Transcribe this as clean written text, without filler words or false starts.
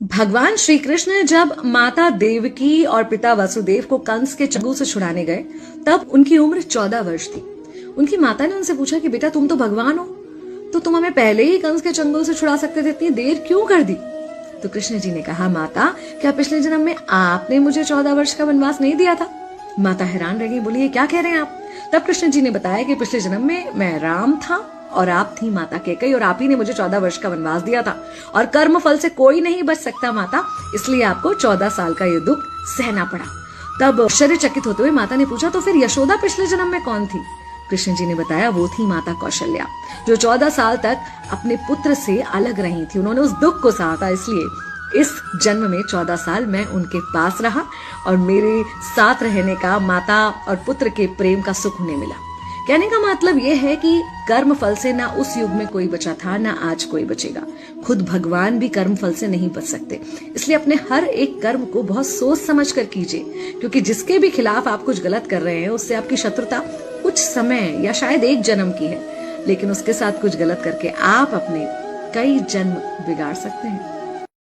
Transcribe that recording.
भगवान श्री कृष्ण जब माता देवकी और पिता वसुदेव को कंस के चंगुल से छुड़ाने गए तब उनकी उम्र 14 वर्ष थी। उनकी माता ने उनसे पूछा कि बेटा तुम तो भगवान हो, तो तुम हमें पहले ही कंस के चंगुल से छुड़ा सकते थे, इतनी देर क्यों कर दी? तो कृष्ण जी ने कहा, माता क्या पिछले जन्म में आपने मुझे 14 वर्ष का वनवास नहीं दिया था? माता हैरान रह गई, बोली ये क्या कह रहे हैं आप? तब कृष्ण जी ने बताया कि पिछले जन्म में मैं राम था और आप थी माता कैकेयी और आप ही ने मुझे 14 वर्ष का वनवास दिया था और कर्म फल से कोई नहीं बच सकता माता, इसलिए आपको 14 साल का ये दुख सहना पड़ा। तब आश्चर्यचकित होते हुए माता ने पूछा, तो फिर यशोदा पिछले जन्म में कौन थी? कृष्ण जी ने बताया, वो थी माता कौशल्या, जो 14 साल तक अपने पुत्र से अलग रही थी। उन्होंने उस दुख को सहा था, इसलिए इस जन्म में 14 साल मैं उनके पास रहा और मेरे साथ रहने का, माता और पुत्र के प्रेम का सुख उन्हें मिला। कहने का मतलब यह है कि कर्म फल से ना उस युग में कोई बचा था, ना आज कोई बचेगा। खुद भगवान भी कर्म फल से नहीं बच सकते, इसलिए अपने हर एक कर्म को बहुत सोच समझ कर कीजिए, क्योंकि जिसके भी खिलाफ आप कुछ गलत कर रहे हैं उससे आपकी शत्रुता कुछ समय या शायद एक जन्म की है, लेकिन उसके साथ कुछ गलत करके आप अपने कई जन्म बिगाड़ सकते हैं।